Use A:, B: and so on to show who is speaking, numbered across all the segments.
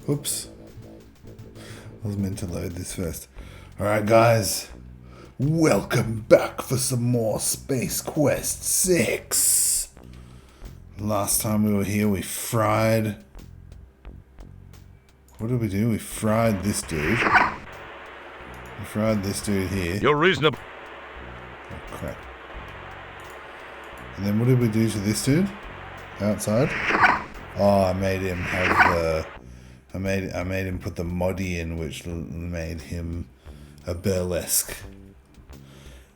A: Oops. I was meant to load this first. Alright guys, welcome back for some more Space Quest 6. Last time we were here we fried... What did we do? We fried this dude. We fried this dude here.
B: You're reasonable.
A: Oh crap. And then what did we do to this dude? Outside? Oh, I made him have the... I made him put the moddy in, which made him a burlesque.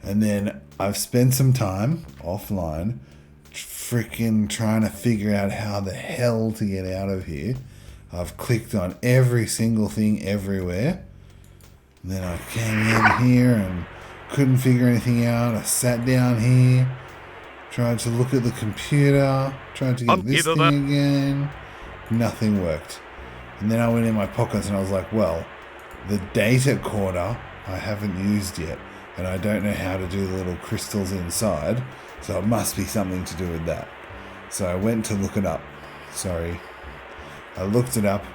A: And then I've spent some time offline freaking trying to figure out how the hell to get out of here. I've clicked on every single thing everywhere. And then I came in here and couldn't figure anything out. I sat down here, tried to look at the computer, tried to get this thing again. Nothing worked. And then I went in my pockets and I was like, well, the data quarter I haven't used yet. And I don't know how to do the little crystals inside. So it must be something to do with that. So I went to look it up. Sorry. I looked it up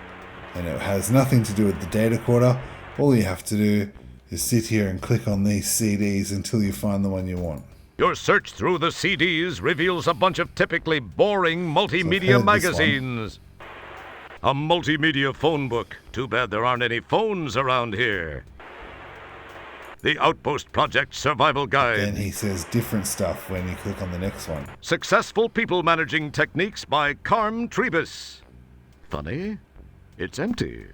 A: and it has nothing to do with the data quarter. All you have to do is sit here and click on these CDs until you find the one you want.
B: Your search through the CDs reveals a bunch of typically boring multimedia magazines. A multimedia phone book. Too bad there aren't any phones around here. The Outpost Project Survival Guide.
A: Then he says different stuff when you click on the next one.
B: Successful People Managing Techniques by Carm Trebus. Funny, it's empty.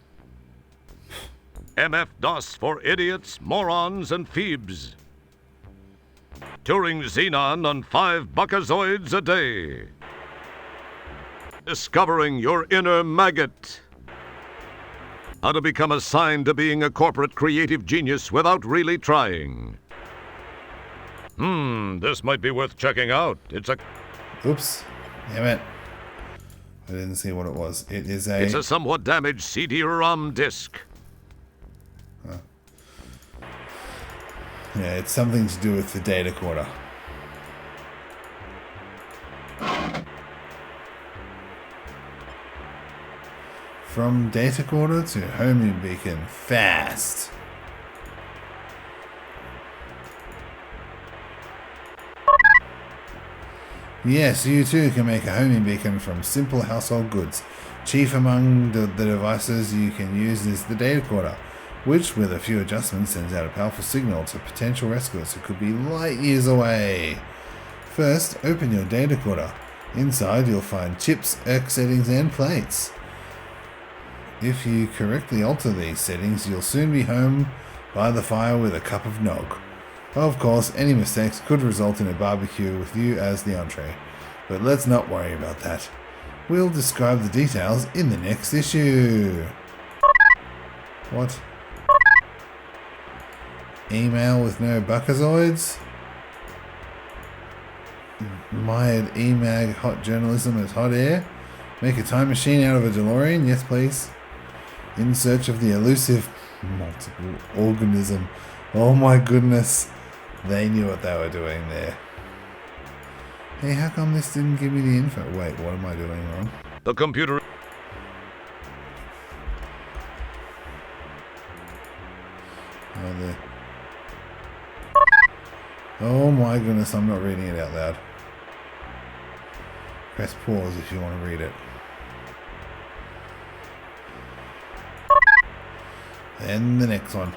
B: MF-DOS for idiots, morons, and phoebes. Turing Xenon on 5 buckazoids a day. Discovering your inner maggot. How to become assigned to being a corporate creative genius without really trying. This might be worth checking out. It's a...
A: Oops. Damn it. I didn't see what it was. It's a
B: somewhat damaged CD-ROM disc.
A: Huh. Yeah, it's something to do with the data quarter. From data quarter to homing beacon fast. Yes, you too can make a homing beacon from simple household goods. Chief among the devices you can use is the data quarter, which with a few adjustments sends out a powerful signal to potential rescuers who could be light years away. First, open your data quarter. Inside you'll find chips, ERC settings and plates. If you correctly alter these settings, you'll soon be home by the fire with a cup of nog. Of course, any mistakes could result in a barbecue with you as the entree, but let's not worry about that. We'll describe the details in the next issue. What? Email with no buckazoids? Mired EMAG hot journalism as hot air? Make a time machine out of a DeLorean? Yes, please. In search of the elusive multiple organism. Oh my goodness. They knew what they were doing there. Hey, how come this didn't give me the info? Wait, what am I doing wrong?
B: The computer...
A: Oh, there. Oh my goodness, I'm not reading it out loud. Press pause if you want to read it. And the next one.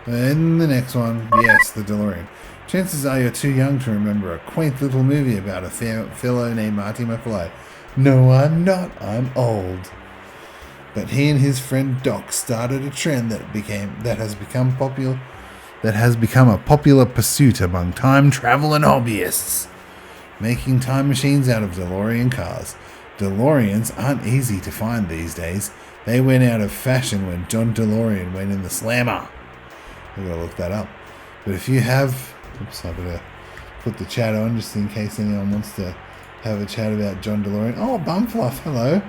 A: And the next one. Yes, the DeLorean. Chances are you're too young to remember a quaint little movie about a fellow named Marty McFly. No, I'm not. I'm old. But he and his friend Doc started a trend that has become a popular pursuit among time travel and hobbyists. Making time machines out of DeLorean cars. DeLoreans aren't easy to find these days. They went out of fashion when John DeLorean went in the slammer. We've got to look that up. But if you have... Oops, I better put the chat on just in case anyone wants to have a chat about John DeLorean. Oh, Bumfluff, hello.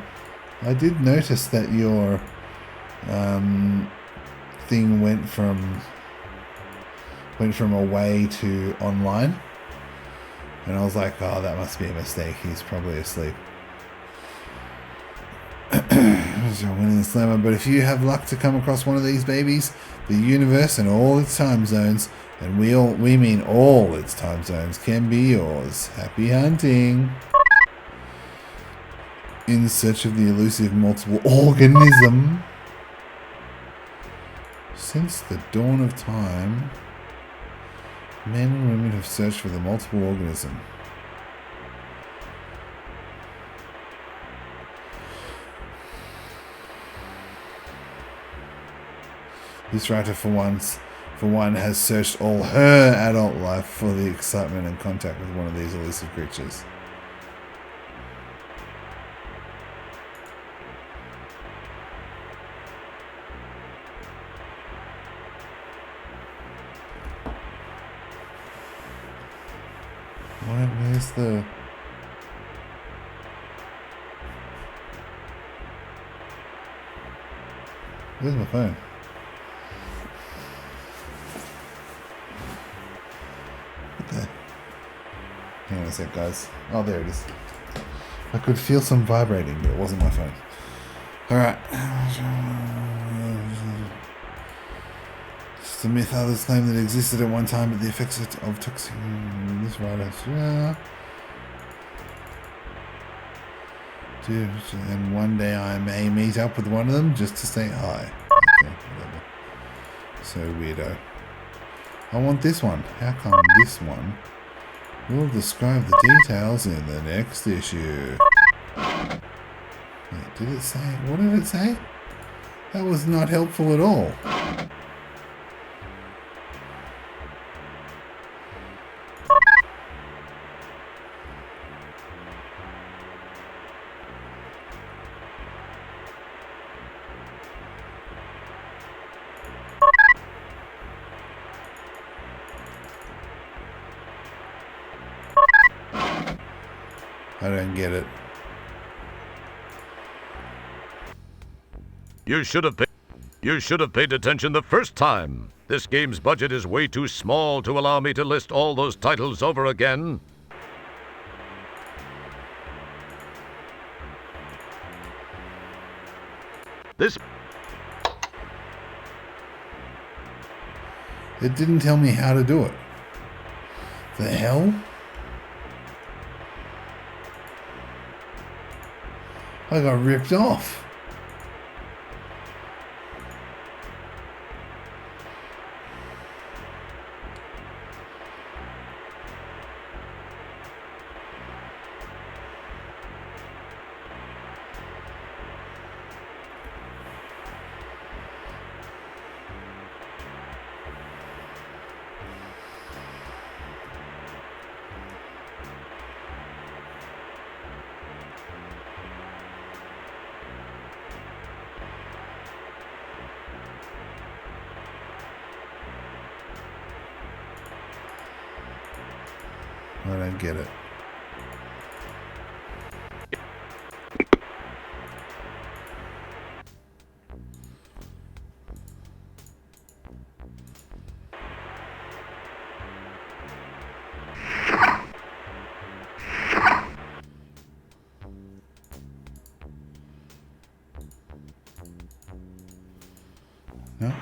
A: I did notice that your thing went from away to online. And I was like, oh, that must be a mistake. He's probably asleep. Winning the slammer. But if you have luck to come across one of these babies, the universe and all its time zones, and we mean all its time zones, can be yours. Happy hunting. In search of the elusive multiple organism. Since the dawn of time, men and women have searched for the multiple organism. This writer, for one, has searched all her adult life for the excitement and contact with one of these elusive creatures. Where's the... Where's my phone? What the... Hang on a sec, guys. Oh, there it is. I could feel some vibrating, but it wasn't my phone. Alright. It's a myth others claim that existed at one time, but the effects of toxic... This writer... And one day I may meet up with one of them just to say hi. Okay, whatever. So weirdo. I want this one. How come this one? We'll describe the details in the next issue. Wait, did it say? What did it say? That was not helpful at all. I don't get it.
B: You should have paid attention the first time. This game's budget is way too small to allow me to list all those titles over again. This...
A: It didn't tell me how to do it. The hell? I got ripped off. I don't get it. No?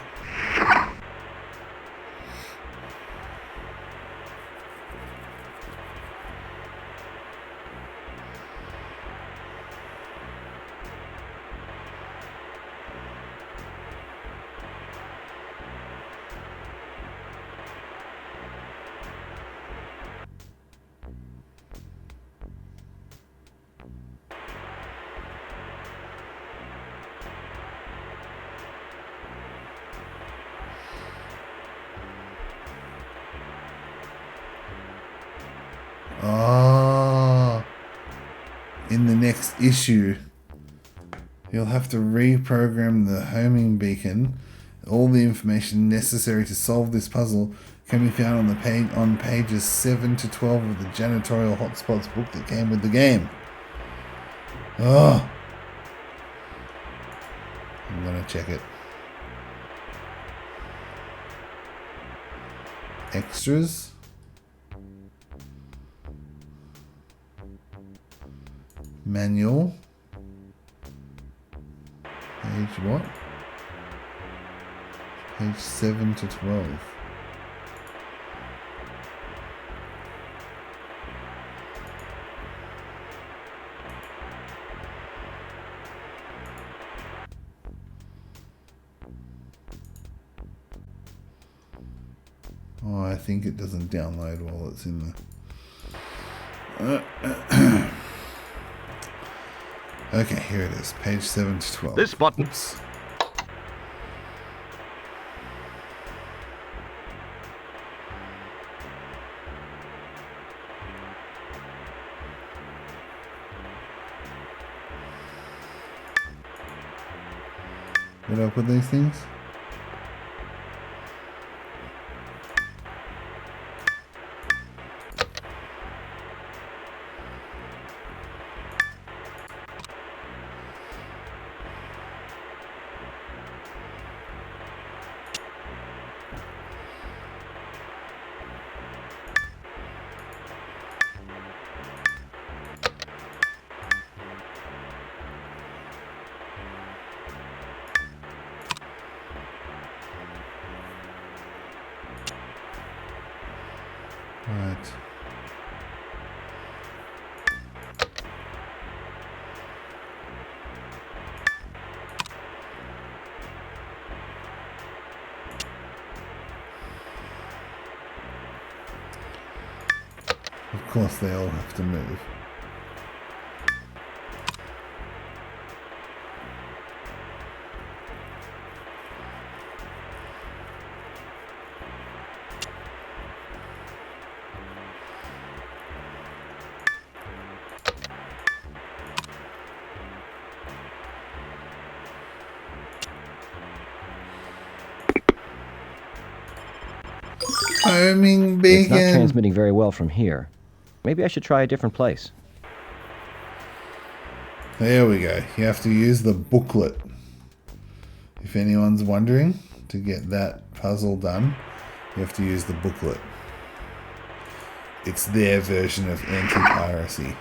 A: Oh, in the next issue, you'll have to reprogram the homing beacon. All the information necessary to solve this puzzle can be found on the page on pages 7 to 12 of the Janitorial Hotspots book that came with the game. Oh, I'm gonna check it. Extras. Manual. Page what? Page 7 to 12. Oh, I think it doesn't download while it's in the... Okay, here it is. Page 7 to 12.
B: This button.
A: Oops. Where do I put these things? Right. Of course they all have to move. Homing
C: It's not
A: beacon.
C: transmitting very well from here. Maybe I should try a different place.
A: There we go. You have to use the booklet. If anyone's wondering, to get that puzzle done, you have to use the booklet. It's their version of anti-piracy.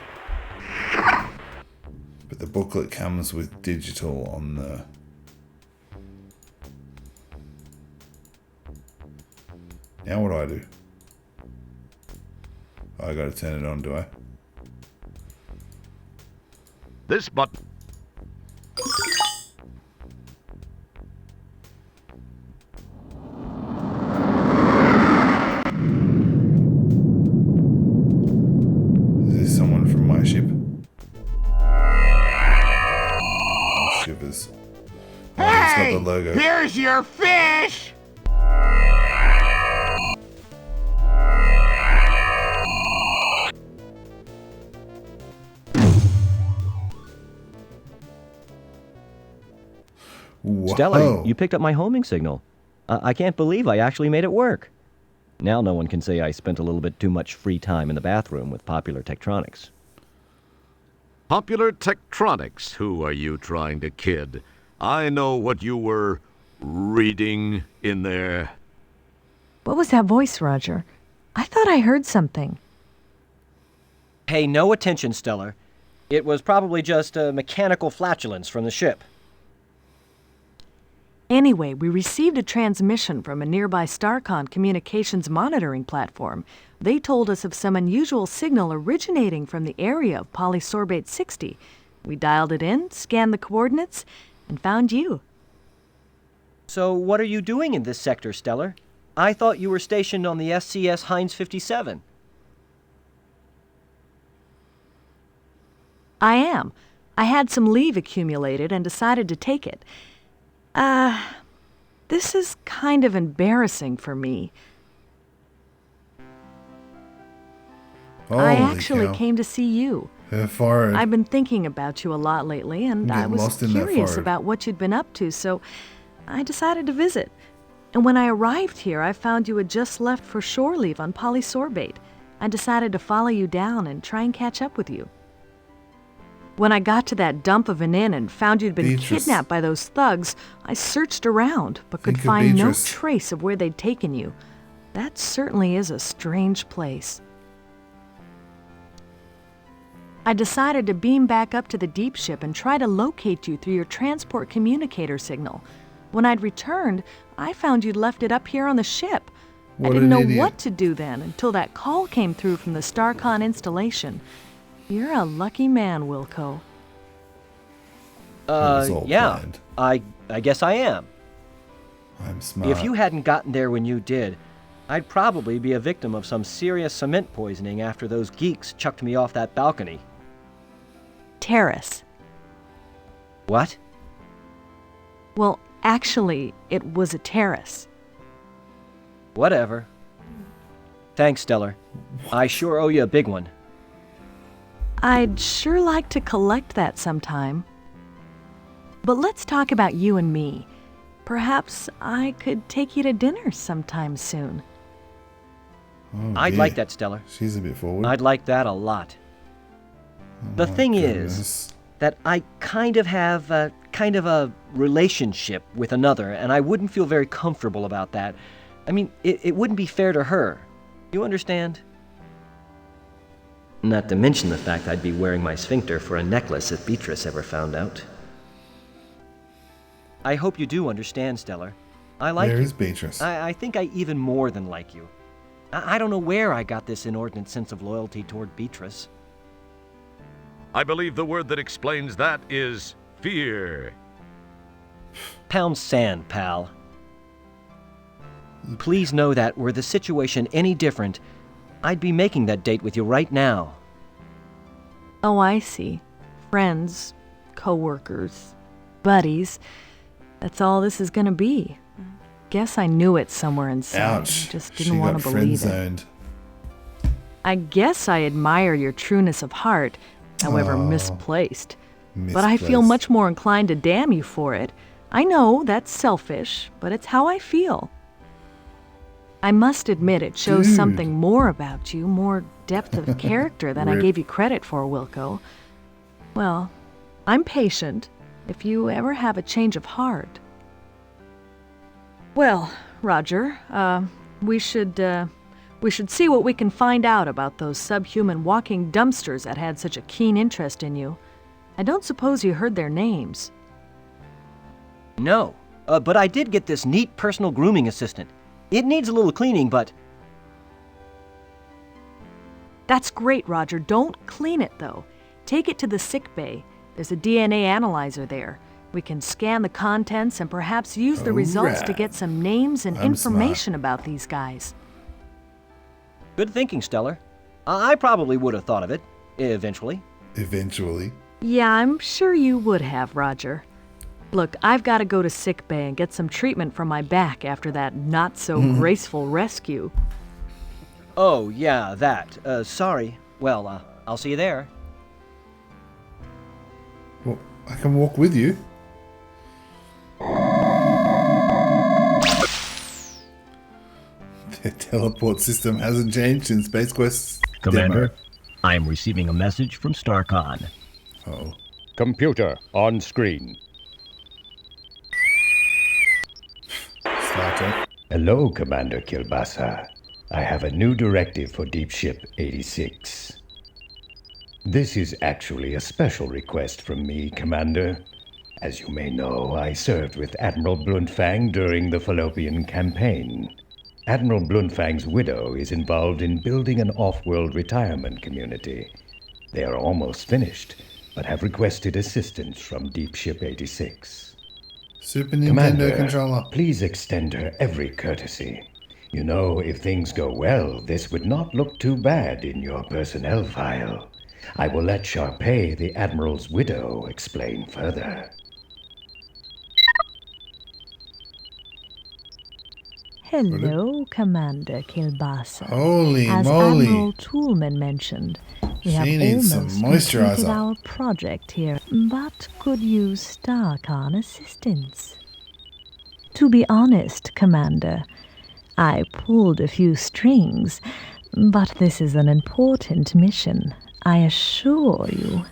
A: But the booklet comes with digital on the... Now what do I do? I gotta turn it on, do I?
B: This button.
A: Is this someone from my ship? Oh, shivers. Oh, he's got the logo.
D: Here's your fish!
A: Whoa.
C: Stellar, you picked up my homing signal. I can't believe I actually made it work. Now no one can say I spent a little bit too much free time in the bathroom with Popular Tektronix.
B: Popular Tektronix? Who are you trying to kid? I know what you were reading in there.
E: What was that voice, Roger? I thought I heard something.
F: Pay no attention, Stellar. It was probably just a mechanical flatulence from the ship.
E: Anyway, we received a transmission from a nearby StarCon communications monitoring platform. They told us of some unusual signal originating from the area of polysorbate 60. We dialed it in, scanned the coordinates, and found you.
F: So what are you doing in this sector, Stellar? I thought you were stationed on the SCS Heinz 57.
E: I am. I had some leave accumulated and decided to take it. This is kind of embarrassing for me. I actually came to see you. I've been thinking about you a lot lately, and I was curious about what you'd been up to, so I decided to visit. And when I arrived here, I found you had just left for shore leave on polysorbate. I decided to follow you down and try and catch up with you. When I got to that dump of an inn and found you'd been kidnapped by those thugs, I searched around, but could find no trace of where they'd taken you. That certainly is a strange place. I decided to beam back up to the deep ship and try to locate you through your transport communicator signal. When I'd returned, I found you'd left it up here on the ship. I didn't know what to do then until that call came through from the StarCon installation. You're a lucky man, Wilco.
F: Yeah. I guess I am.
A: I'm smart.
F: If you hadn't gotten there when you did, I'd probably be a victim of some serious cement poisoning after those geeks chucked me off that balcony.
E: Terrace.
F: What?
E: Well, actually, it was a terrace.
F: Whatever. Thanks, Stellar. I sure owe you a big one.
E: I'd sure like to collect that sometime. But let's talk about you and me. Perhaps I could take you to dinner sometime soon.
A: Oh,
F: I'd like that, Stellar.
A: She's a bit forward.
F: I'd like that a lot. The thing is that I kind of have a relationship with another, and I wouldn't feel very comfortable about that. I mean, it wouldn't be fair to her. You understand? Not to mention the fact I'd be wearing my sphincter for a necklace if Beatrice ever found out. I hope you do understand, Stellar. I like you.
A: There is Beatrice.
F: I think I even more than like you. I don't know where I got this inordinate sense of loyalty toward Beatrice.
B: I believe the word that explains that is fear.
F: Pound sand, pal. Please know that were the situation any different, I'd be making that date with you right now.
E: Oh, I see. Friends, co-workers, buddies. That's all this is gonna be. Guess I knew it somewhere inside.
A: Ouch.
E: Just didn't want to believe it. I guess I admire your trueness of heart, however misplaced. But I feel much more inclined to damn you for it. I know that's selfish, but it's how I feel. I must admit it shows something more about you, more depth of character than I gave you credit for, Wilco. Well, I'm patient if you ever have a change of heart. Well, Roger, we should see what we can find out about those subhuman walking dumpsters that had such a keen interest in you. I don't suppose you heard their names.
F: No, but I did get this neat personal grooming assistant. It needs a little cleaning, but...
E: That's great, Roger. Don't clean it, though. Take it to the sick bay. There's a DNA analyzer there. We can scan the contents and perhaps use the results to get some names and information about these guys.
F: Good thinking, Stellar. I probably would have thought of it, eventually.
A: Eventually.
E: Yeah, I'm sure you would have, Roger. Look, I've got to go to sick bay and get some treatment for my back after that not-so-graceful rescue.
F: Oh, yeah, that. Sorry. Well, I'll see you there.
A: Well, I can walk with you. The teleport system hasn't changed since Space Quest's
G: Commander,
A: demo.
G: I am receiving a message from StarCon.
A: Oh.
H: Computer on screen.
A: Star Trek.
H: Hello, Commander Kilbasa. I have a new directive for Deep Ship 86. This is actually a special request from me, Commander. As you may know, I served with Admiral Bluntfang during the Fallopian campaign. Admiral Bluntfang's widow is involved in building an off-world retirement community. They are almost finished, but have requested assistance from Deep Ship 86.
A: Super Nintendo
H: Commander,
A: controller.
H: Please extend her every courtesy. You know, if things go well, this would not look too bad in your personnel file. I will let Sharpei, the Admiral's widow, explain further.
E: Hello, Commander Kilbasa.
A: Holy
E: As
A: moly.
E: Admiral Toolman mentioned, we
A: She
E: have
A: needs some
E: almost completed
A: moisturizer.
E: our project here, but could use StarCon assistance. To be honest, Commander, I pulled a few strings, but this is an important mission, I assure you.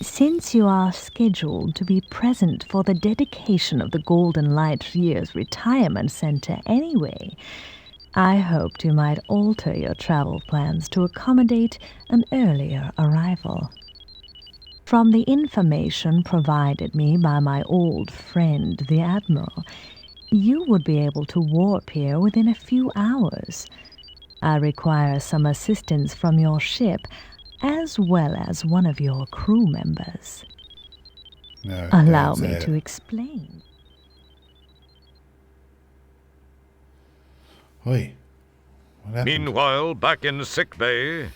E: Since you are scheduled to be present for the dedication of the Golden Light Year's retirement center anyway, I hoped you might alter your travel plans to accommodate an earlier arrival. From the information provided me by my old friend, the Admiral, you would be able to warp here within a few hours. I require some assistance from your ship, as well as one of your crew members.
A: No,
E: Allow
A: don't
E: me
A: say
E: to
A: it.
E: explain.
A: Oi. What happened?
B: Meanwhile, back in sickbay,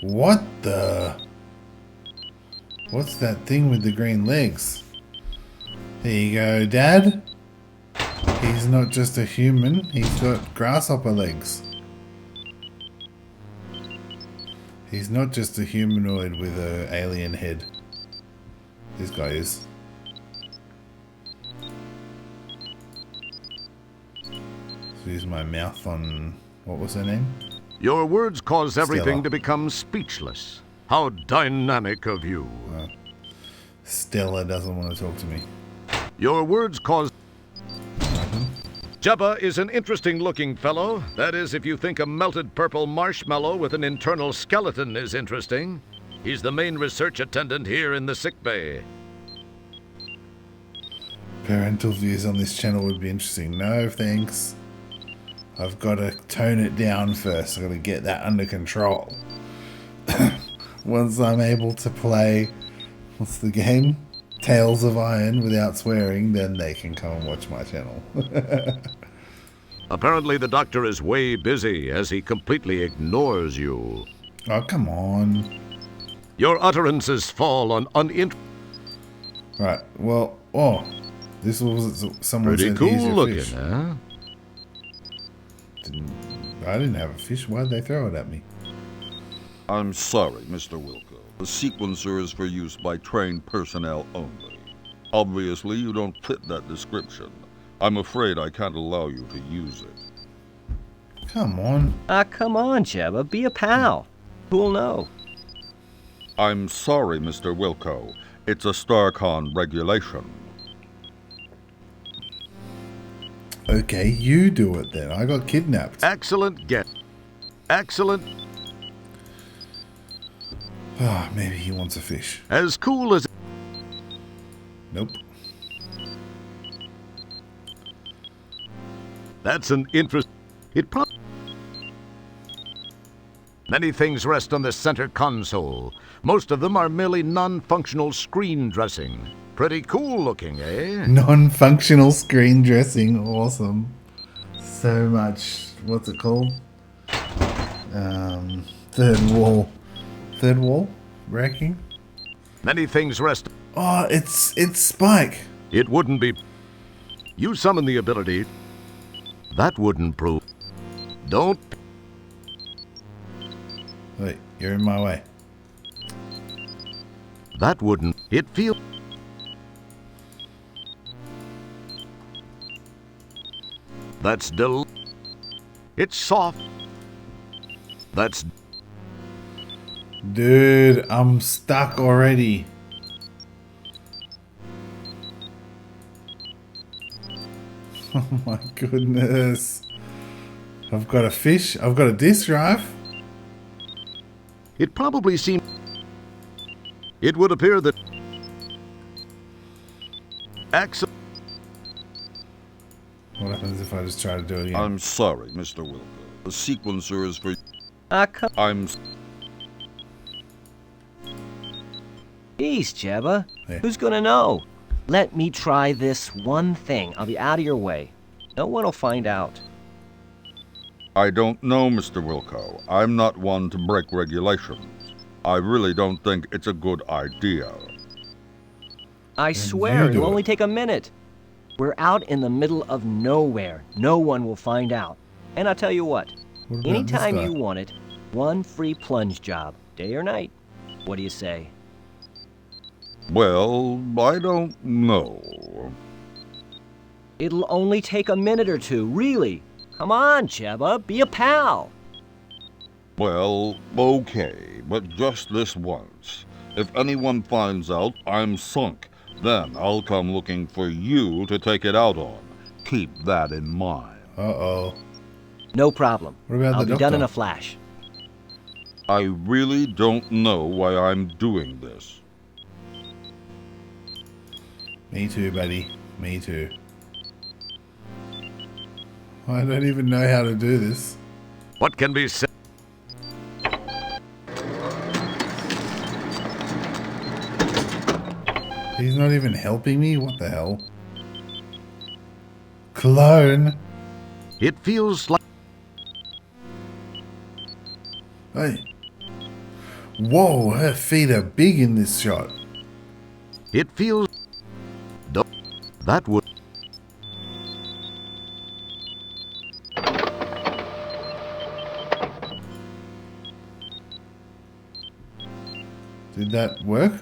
A: What the? What's that thing with the green legs? There you go, Dad. He's not just a human, he's got grasshopper legs. He's not just a humanoid with an alien head. This guy is. So use my mouth on... What was her name?
B: your words cause everything
A: Stella.
B: to become speechless. How dynamic of you.
A: Stella doesn't want to talk to me.
B: Your words cause... Jabba is an interesting-looking fellow. That is, if you think a melted purple marshmallow with an internal skeleton is interesting. He's the main research attendant here in the sickbay.
A: Parental views on this channel would be interesting. No, thanks. I've got to tone it down first. I've got to get that under control. Once I'm able to play... What's the game? Tales of Iron without swearing, then they can come and watch my channel.
B: Apparently the doctor is way busy as he completely ignores you.
A: Oh, come on.
B: Your utterances fall on
A: Right, well, oh. This was someone
B: Pretty
A: said
B: cool
A: here's your
B: looking,
A: fish.
B: huh?
A: I didn't have a fish. Why'd they throw it at me?
I: I'm sorry, Mr. Wilco. The sequencer is for use by trained personnel only. Obviously, you don't fit that description. I'm afraid I can't allow you to use it.
A: Come on.
F: Come on, Jabba, be a pal. Who'll know?
I: I'm sorry, Mr. Wilco. It's a StarCon regulation.
A: Okay, you do it then. I got kidnapped.
B: Excellent get. Excellent.
A: Ah, maybe he wants a fish.
B: As cool as...
A: Nope.
B: That's an interest... It probably... Many things rest on the center console. Most of them are merely non-functional screen dressing. Pretty cool looking, eh?
A: Non-functional screen dressing. Awesome. So much... What's it called? Third wall. Third wall? Breaking?
B: Many things rest...
A: Oh, it's Spike.
B: It wouldn't be... You summon the ability... That wouldn't prove... Don't...
A: Wait, you're in my way.
B: That wouldn't... It feel... That's It's soft. That's...
A: Dude, I'm stuck already. Oh my goodness. I've got a fish. I've got a disk drive.
B: It probably seemed... It would appear that...
A: What happens if I just try to do it again?
I: I'm sorry, Mr. Wilco. The sequencer is for... I'm...
F: Geez, Jebba.
A: Yeah.
F: Who's gonna know? Let me try this one thing. I'll be out of your way. No one will find out.
I: I don't know, Mr. Wilco. I'm not one to break regulations. I really don't think it's a good idea.
F: I swear, it'll only take a minute. We're out in the middle of nowhere. No one will find out. And I'll tell you what. Anytime you want it, one free plunge job, day or night. What do you say?
I: Well, I don't know.
F: It'll only take a minute or two, really. Come on, Jebba, be a pal.
I: Well, okay, but just this once. If anyone finds out I'm sunk, then I'll come looking for you to take it out on. Keep that in mind.
A: Uh-oh.
F: No problem.
A: What about
F: I'll
A: the
F: be done in
A: doctor?
F: a flash.
I: I really don't know why I'm doing this.
A: Me too, buddy. Me too. I don't even know how to do this.
B: What can be said?
A: He's not even helping me? What the hell? Clone?
B: It feels like...
A: Hey. Whoa, her feet are big in this shot.
B: It feels... That would...
A: Did that work?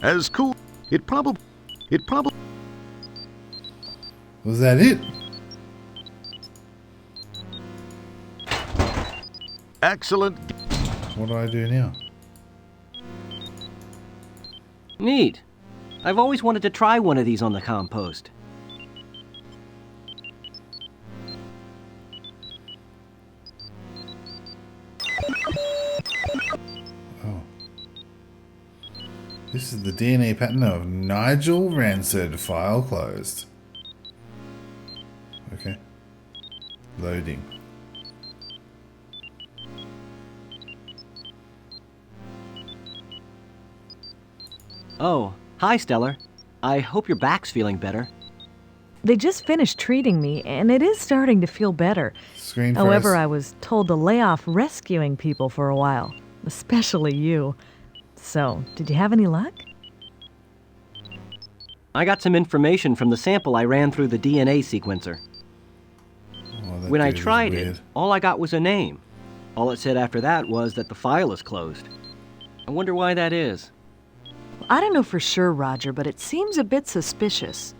B: As cool... It probably...
A: Was that it?
B: Excellent.
A: What do I do now?
F: Neat. I've always wanted to try one of these on the compost.
A: Oh. This is the DNA pattern of Nigel Rancid. File closed. Okay. Loading.
F: Oh, hi, Stellar. I hope your back's feeling better.
E: They just finished treating me, and it is starting to feel better.
A: Screen
E: However,
A: first.
E: I was told to lay off rescuing people for a while, especially you. So, did you have any luck?
F: I got some information from the sample I ran through the DNA sequencer.
A: Oh, that
F: When I
A: dude is
F: tried
A: weird.
F: it, all I got was a name. All it said after that was that the file is closed. I wonder why that is.
E: I don't know for sure, Roger, but it seems a bit suspicious.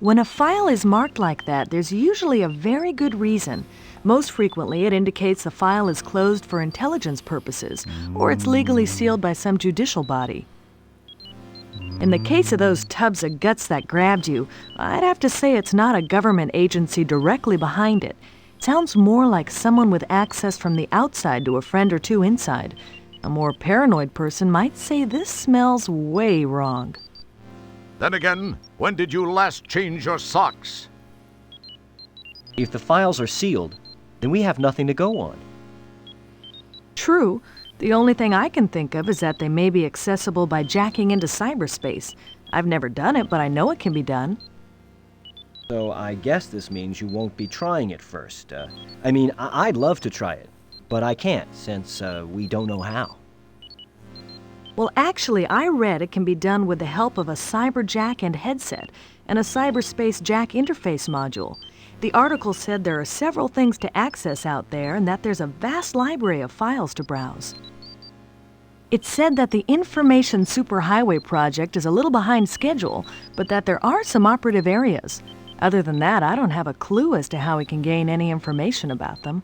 E: When a file is marked like that, there's usually a very good reason. Most frequently, it indicates the file is closed for intelligence purposes, or it's legally sealed by some judicial body. In the case of those tubs of guts that grabbed you, I'd have to say it's not a government agency directly behind it. It sounds more like someone with access from the outside to a friend or two inside. A more paranoid person might say this smells way wrong.
B: Then again, when did you last change your socks?
F: If the files are sealed, then we have nothing to go on.
E: True. The only thing I can think of is that they may be accessible by jacking into cyberspace. I've never done it, but I know it can be done.
F: So I guess this means you won't be trying it first. I'd love to try it, but I can't since we don't know how.
E: Well, actually, I read it can be done with the help of a cyber jack and headset and a cyberspace jack interface module. The article said there are several things to access out there and that there's a vast library of files to browse. It said that the Information Superhighway project is a little behind schedule, but that there are some operative areas. Other than that, I don't have a clue as to how we can gain any information about them.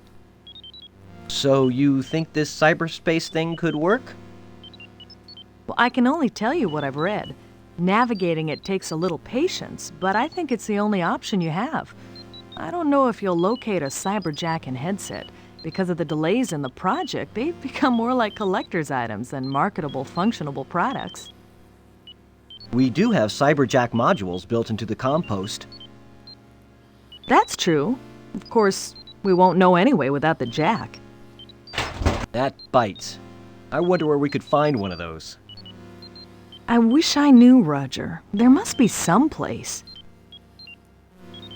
F: So you think this cyberspace thing could work?
E: Well, I can only tell you what I've read. Navigating it takes a little patience, but I think it's the only option you have. I don't know if you'll locate a cyberjacking headset. Because of the delays in the project, they've become more like collector's items than marketable, functionable products.
F: We do have cyberjack modules built into the compost.
E: That's true. Of course, we won't know anyway without the jack.
F: That bites. I wonder where we could find one of those.
E: I wish I knew, Roger. There must be some place.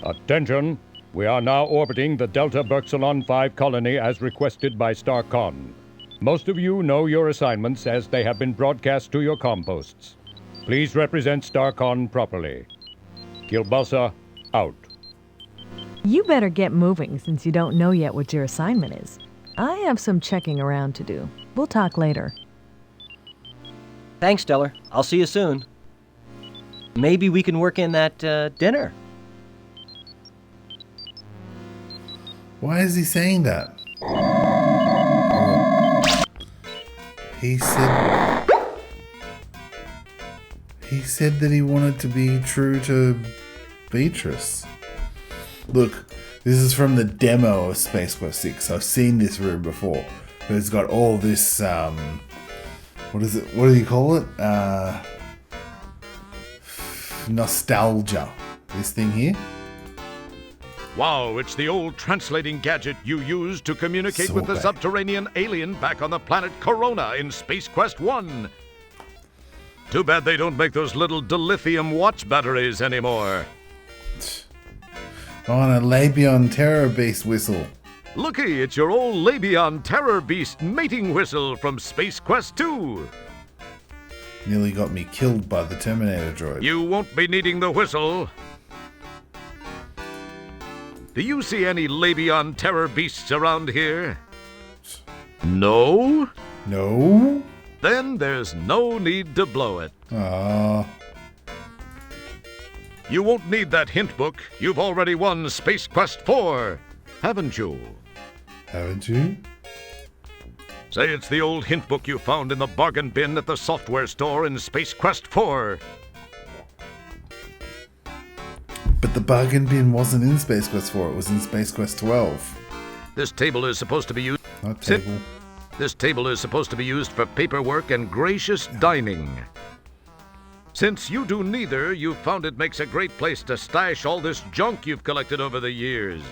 J: Attention! We are now orbiting the Delta Berxilon 5 colony as requested by StarCon. Most of you know your assignments as they have been broadcast to your composts. Please represent StarCon properly. Kilbasa, out.
E: You better get moving since you don't know yet what your assignment is. I have some checking around to do. We'll talk later.
F: Thanks, Stellar. I'll see you soon. Maybe we can work in that dinner.
A: Why is he saying that? He said that he wanted to be true to Beatrice. Look, this is from the demo of Space Quest 6. I've seen this room before. But it's got all this, what is it? What do you call it? Nostalgia. This thing here.
B: Wow, it's the old translating gadget you used to communicate with the subterranean alien back on the planet Corona in Space Quest 1. Too bad they don't make those little dilithium watch batteries anymore.
A: On a Labion Terror Beast whistle.
B: Looky, it's your old Labion Terror Beast mating whistle from Space Quest 2.
A: Nearly got me killed by the Terminator droid.
B: You won't be needing the whistle. Do you see any Labion Terror Beasts around here? No?
A: No?
B: Then there's no need to blow it. You won't need that hint book. You've already won Space Quest 4, haven't you?
A: Haven't you?
B: Say it's the old hint book you found in the bargain bin at the software store in Space Quest 4.
A: But the bargain bin wasn't in Space Quest 4, it was in Space Quest 12.
B: This table is supposed to be used...
A: Not table.
B: This table is supposed to be used for paperwork and gracious dining. Since you do neither, you found it makes a great place to stash all this junk you've collected over the years.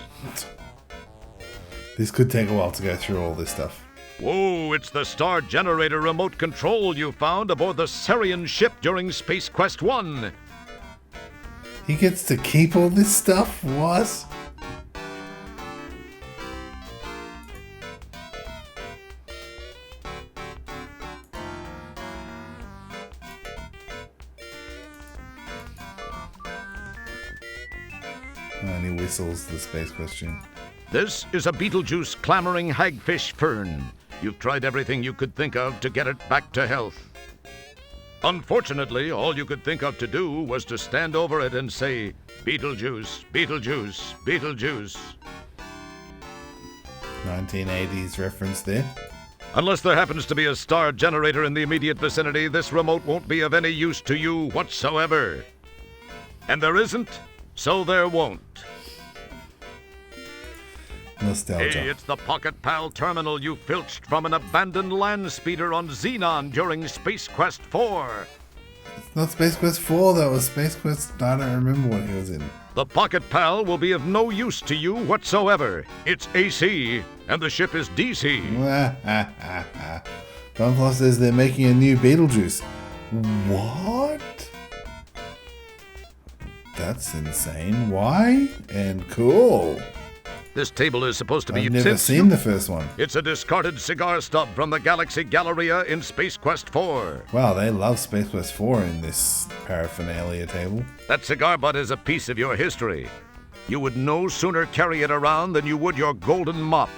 A: This could take a while to go through all this stuff.
B: Whoa, it's the Star Generator remote control you found aboard the Sarian ship during Space Quest 1.
A: He gets to keep all this stuff? What? And he whistles the space question.
B: This is a Beetlejuice clamoring hagfish fern. You've tried everything you could think of to get it back to health. Unfortunately, all you could think of to do was to stand over it and say, Beetlejuice, Beetlejuice, Beetlejuice.
A: 1980s reference there.
B: Unless there happens to be a Star Generator in the immediate vicinity, this remote won't be of any use to you whatsoever. And there isn't, so there won't.
A: Nostalgia.
B: Hey, it's the Pocket Pal terminal you filched from an abandoned land speeder on Xenon during Space Quest 4.
A: It's not Space Quest 4, that was Space Quest... I don't remember what he was in.
B: The Pocket Pal will be of no use to you whatsoever. It's AC, and the ship is DC.
A: Funfloss says they're making a new Beetlejuice. What? That's insane. Why? And cool.
B: This table is supposed to be...
A: I've never seen the first one.
B: It's a discarded cigar stub from the Galaxy Galleria in Space Quest 4.
A: Wow, they love Space Quest 4 in this paraphernalia table.
B: That cigar butt is a piece of your history. You would no sooner carry it around than you would your golden mop.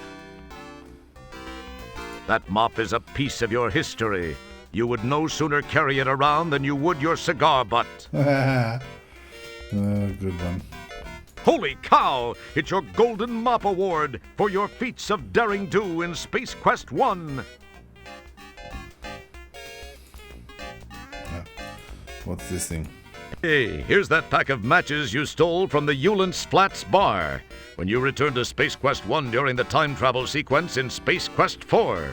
B: That mop is a piece of your history. You would no sooner carry it around than you would your cigar butt.
A: Good one.
B: Holy cow! It's your Golden Mop Award for your feats of daring do in Space Quest 1.
A: What's this thing?
B: Hey, here's that pack of matches you stole from the Eulance Flats bar when you returned to Space Quest 1 during the time travel sequence in Space Quest 4.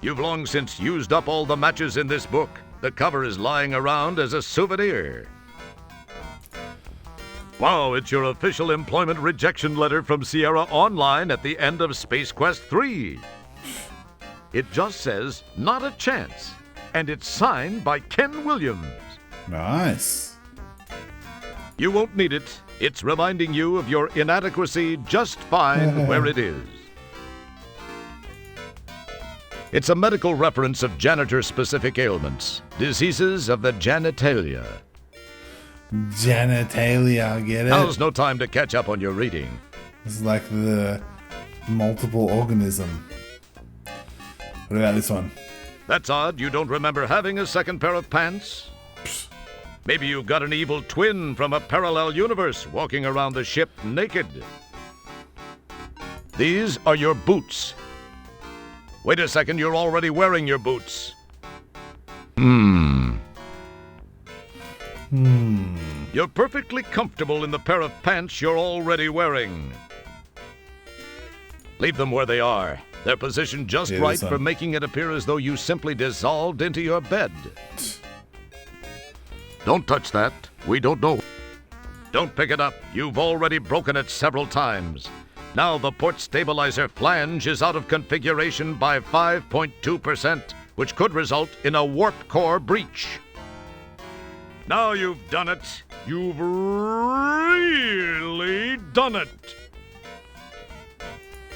B: You've long since used up all the matches in this book. The cover is lying around as a souvenir. Wow, it's your official employment rejection letter from Sierra Online at the end of Space Quest 3. It just says, "Not a chance," and it's signed by Ken Williams.
A: Nice.
B: You won't need it. It's reminding you of your inadequacy just fine where it is. It's a medical reference of janitor-specific ailments, diseases of the genitalia.
A: Genitalia, get it?
B: Now's no time to catch up on your reading.
A: This is like the multiple organism. What about this one?
B: That's odd. You don't remember having a second pair of pants? Maybe you've got an evil twin from a parallel universe walking around the ship naked. These are your boots. Wait a second, you're already wearing your boots. You're perfectly comfortable in the pair of pants you're already wearing. Leave them where they are. They're positioned just right for making it appear as though you simply dissolved into your bed. Don't touch that. We don't know. Don't pick it up. You've already broken it several times. Now the port stabilizer flange is out of configuration by 5.2%, which could result in a warp core breach. Now you've done it. You've really done it.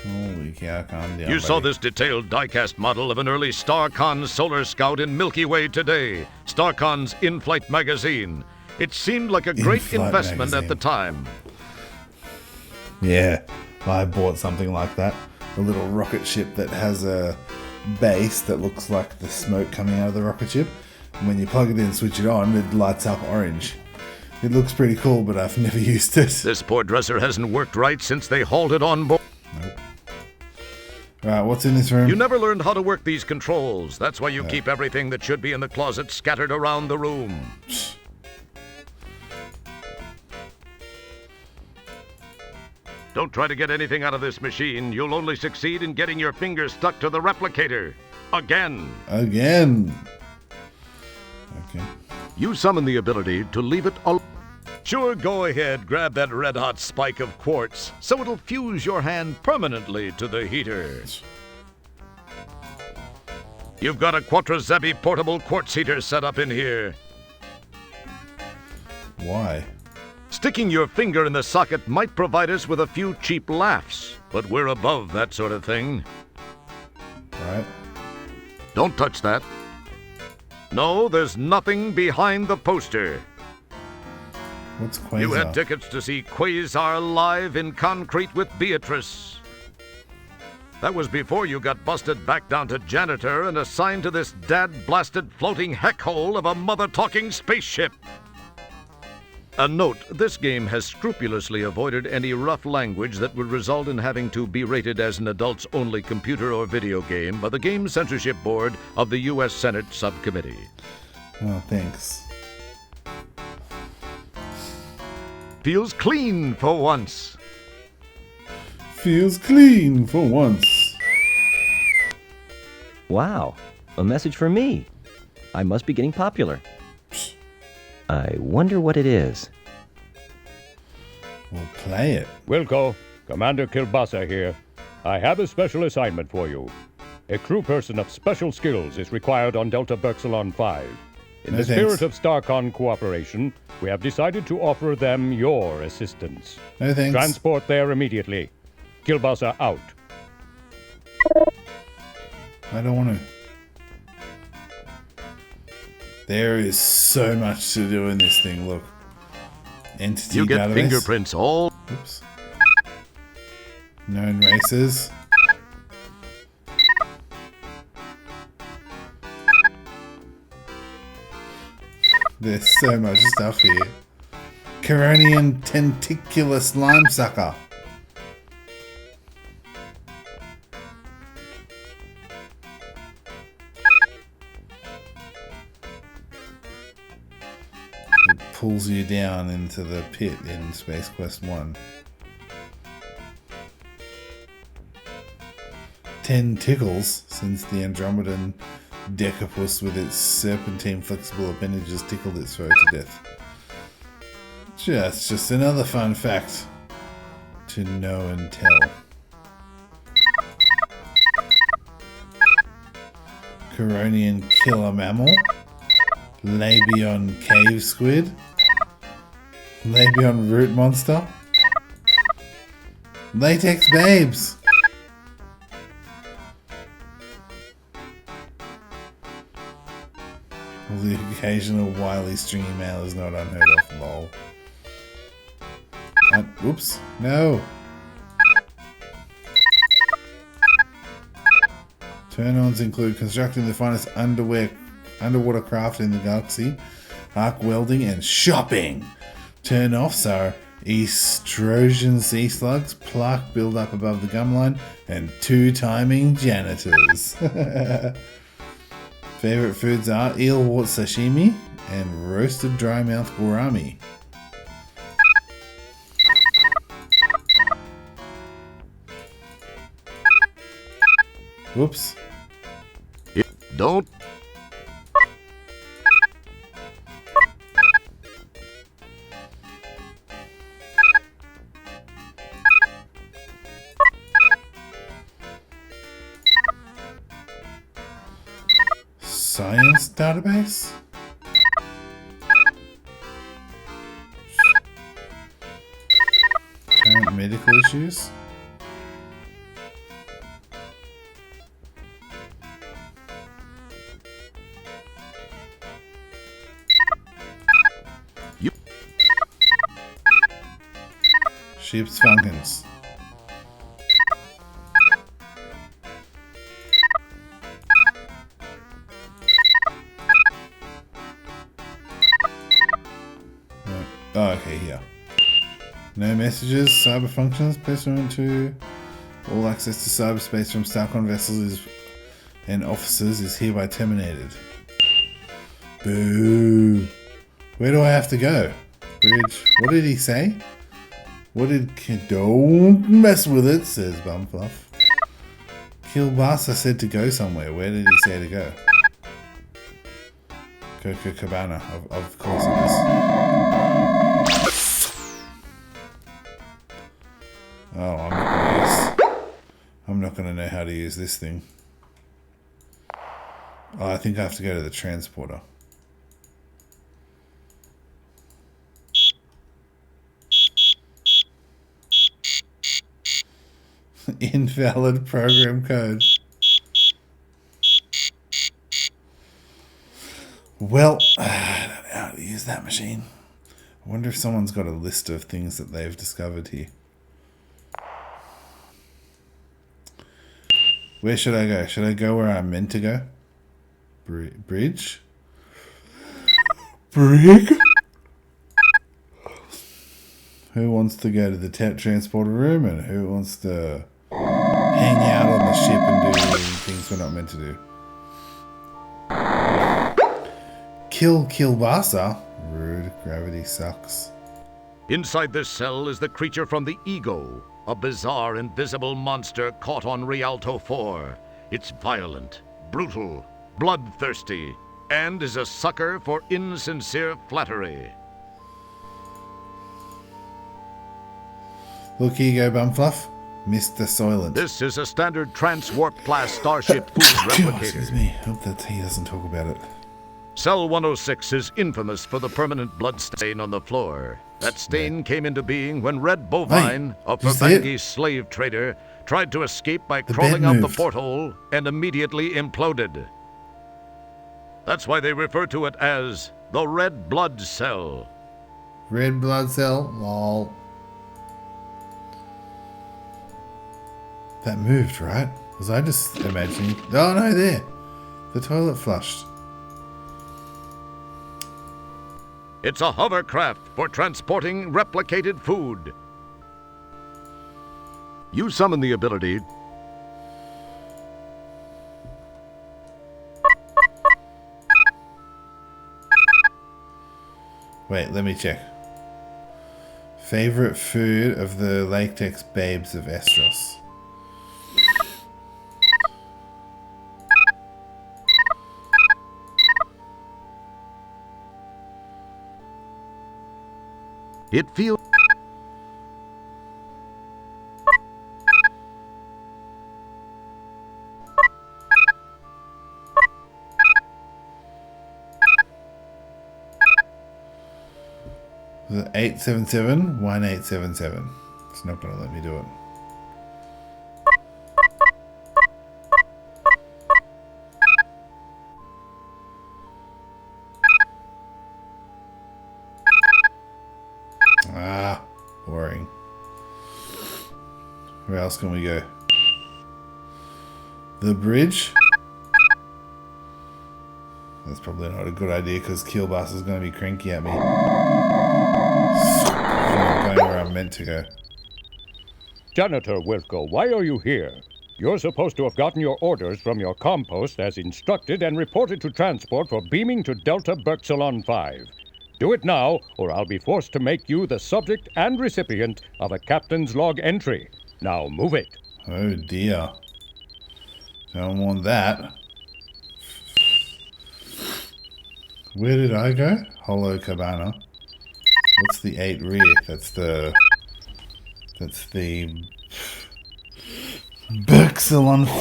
A: Holy cow, calm down,
B: You saw this detailed die-cast model of an early StarCon Solar Scout in Milky Way today, StarCon's in-flight magazine. It seemed like a great investment at the time.
A: Yeah, I bought something like that. A little rocket ship that has a base that looks like the smoke coming out of the rocket ship. And when you plug it in and switch it on, it lights up orange. It looks pretty cool, but I've never used it.
B: This poor dresser hasn't worked right since they hauled it on board.
A: Nope. Right, what's in this room?
B: You never learned how to work these controls. That's why you keep everything that should be in the closet scattered around the room. Don't try to get anything out of this machine. You'll only succeed in getting your fingers stuck to the replicator. Again.
A: Again. Okay.
B: You summon the ability to leave it alone. Sure, go ahead, grab that red-hot spike of quartz, so it'll fuse your hand permanently to the heater. You've got a Quattrozebi portable quartz heater set up in here.
A: Why?
B: Sticking your finger in the socket might provide us with a few cheap laughs, but we're above that sort of thing.
A: Right.
B: Don't touch that. No, there's nothing behind the poster.
A: What's Quasar?
B: You had tickets to see Quasar live in concrete with Beatrice. That was before you got busted back down to janitor and assigned to this dad-blasted floating heck hole of a mother-talking spaceship. A note, this game has scrupulously avoided any rough language that would result in having to be rated as an adults-only computer or video game by the Game Censorship Board of the U.S. Senate Subcommittee.
A: Oh, thanks.
B: Feels clean for once.
A: Feels clean for once.
C: Wow, a message for me. I must be getting popular. I wonder what it is.
A: We'll play it.
J: Wilco, Commander Kilbasa here. I have a special assignment for you. A crew person of special skills is required on Delta Berxalon 5. In the spirit of StarCon cooperation, we have decided to offer them your assistance.
A: No thanks.
J: Transport there immediately. Kilbasa out.
A: I don't want to. There is so much to do in this thing, look. Entity
B: You get
A: database.
B: fingerprints all...
A: Oops. Known races. There's so much stuff here. Coronian tentacular slime sucker. It pulls you down into the pit in Space Quest 1. Tentacles, since the Andromedan Decapus with its serpentine flexible appendages tickled its foe to death. Just another fun fact to know and tell. Coronian killer mammal. Labion cave squid. Labion root monster. Latex babes. The occasional wily stringy male is not unheard of, lol. Oops, no! Turn-ons include constructing the finest underwater craft in the galaxy, arc welding, and shopping! Turn-offs are estrogen sea slugs, plaque build-up above the gum line, and 2-timing janitors. Favorite foods are eelwort sashimi and roasted dry mouth gourami. Whoops.
B: Don't.
A: Science database? Current medical issues?
B: Yep.
A: Ship's functions. Oh, okay, here. No messages, cyber functions, pursuant to all access to cyberspace from Starcon vessels and officers is hereby terminated. Boo. Where do I have to go? Bridge. What did he say? Don't mess with it, says Bumfluff. Kilbasa said to go somewhere. Where did he say to go? Copacabana. Of course it is. Oh, I'm not going to know how to use this thing. Oh, I think I have to go to the transporter. Invalid program code. Well, I don't know how to use that machine. I wonder if someone's got a list of things that they've discovered here. Where should I go? Should I go where I'm meant to go? Bridge? Brig? Who wants to go to the transporter room and who wants to hang out on the ship and do things we're not meant to do? Kill Kilbasa? Rude. Gravity sucks.
B: Inside this cell is the creature from the Ego, a bizarre invisible monster caught on Rialto 4. It's violent, brutal, bloodthirsty, and is a sucker for insincere flattery.
A: Look, here you go, Bumfluff. Mr. Soylent.
B: This is a standard Transwarp class Starship food replicator.
A: Excuse me. Hope that he doesn't talk about it.
B: Cell 106 is infamous for the permanent blood stain on the floor. That stain came into being when Red Bovine, a Fervangi slave trader, tried to escape by crawling out the porthole and immediately imploded. That's why they refer to it as the Red Blood Cell.
A: Red Blood Cell? Lol. That moved, right? Was I just imagining? Oh no, there! The toilet flushed.
B: It's a hovercraft for transporting replicated food. You summon the ability.
A: Wait, let me check. Favorite food of the latex babes of Estros.
B: It feels...
A: The 877-1877. It's not gonna let me do it. Ah, boring. Where else can we go? The bridge? That's probably not a good idea because Kielbasa is going to be cranky at me. I'm going where I'm meant to go.
J: Janitor Wilco, why are you here? You're supposed to have gotten your orders from your compost as instructed and reported to transport for beaming to Delta Berxalon 5. Do it now, or I'll be forced to make you the subject and recipient of a captain's log entry. Now move it.
A: Oh dear. Don't want that. Where did I go? Hollow Cabana. What's the 8 rear? That's the Berxalon 5.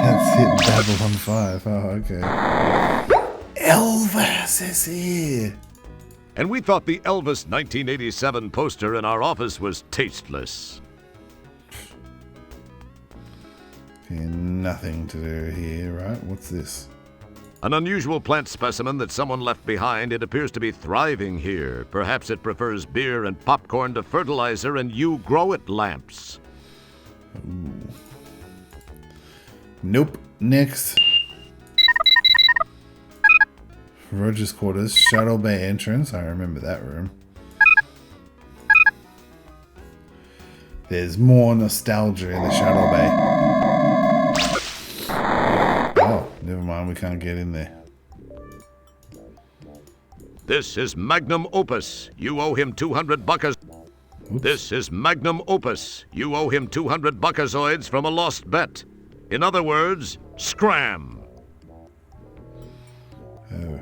A: That's hit Babylon 5. Oh, okay. Elvis is here.
B: And we thought the Elvis 1987 poster in our office was tasteless.
A: Okay, nothing to do here, right? What's this?
B: An unusual plant specimen that someone left behind. It appears to be thriving here. Perhaps it prefers beer and popcorn to fertilizer and you grow it lamps.
A: Ooh. Nope. Next. Roger's quarters. Sharpei entrance. I remember that room. There's more nostalgia in the Sharpei. Oh, never mind. We can't get in there.
B: This is Magnum Opus. You owe him 200 buckas.
A: Oops.
B: This is Magnum Opus. You owe him 200 buckazoids from a lost bet. In other words, scram.
A: Oh.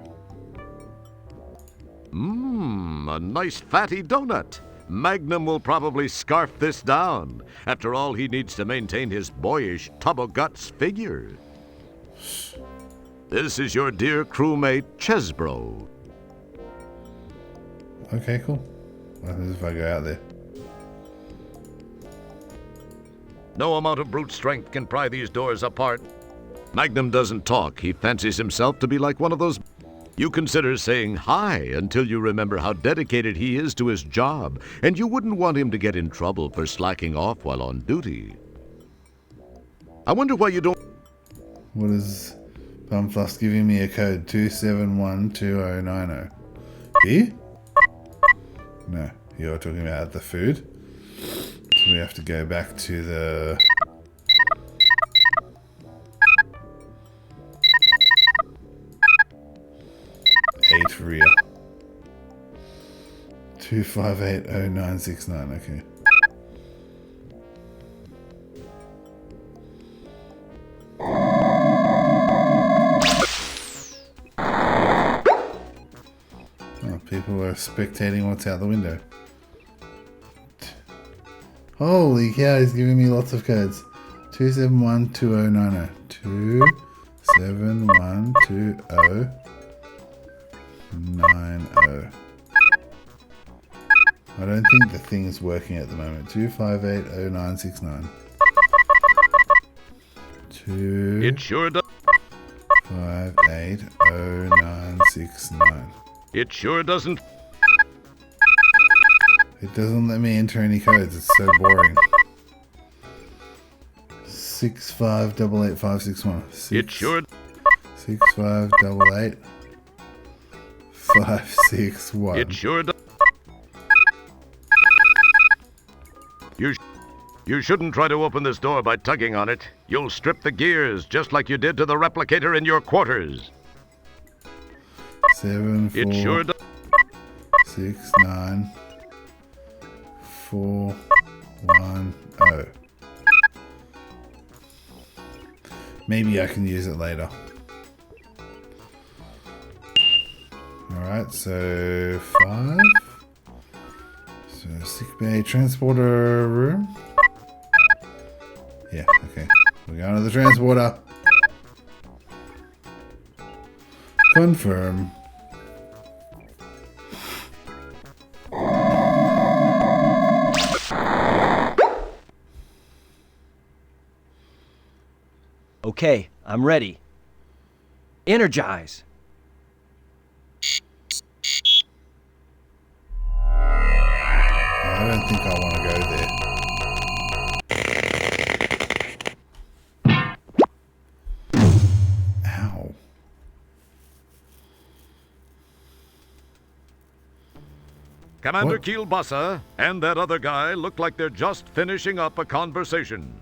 B: A nice fatty donut. Magnum will probably scarf this down. After all, he needs to maintain his boyish tub-o'-guts figure. This is your dear crewmate, Chesbro.
A: Okay, cool. What happens if I go out there?
B: No amount of brute strength can pry these doors apart. Magnum doesn't talk. He fancies himself to be like one of those... You consider saying hi until you remember how dedicated he is to his job, and you wouldn't want him to get in trouble for slacking off while on duty. I wonder why you don't...
A: What is Bumfluss giving me a code? 2712090. Here? No, you're talking about the food. So we have to go back to the... eight rear. 2580969, okay. Oh, people are spectating what's out the window. Holy cow, he's giving me lots of codes. 2712090. 2712090. I don't think the thing is working at the moment. 2580969.
B: It sure does.
A: 580969.
B: It sure doesn't.
A: It doesn't let me enter any codes. It's so boring. 6588561.
B: It sure.
A: 6588. 5, 6, 1.
B: It sure does. You shouldn't try to open this door by tugging on it. You'll strip the gears, just like you did to the replicator in your quarters.
A: 7, 4,
B: it sure does.
A: 6, 9, 4, 1, 0. Maybe I can use it later. Alright, so 5. So sickbay transporter room. Yeah, okay. We're going to the transporter. Confirm.
F: Okay, I'm ready. Energize.
A: I don't think I want to go there. Ow.
B: Commander Kielbasa and that other guy look like they're just finishing up a conversation.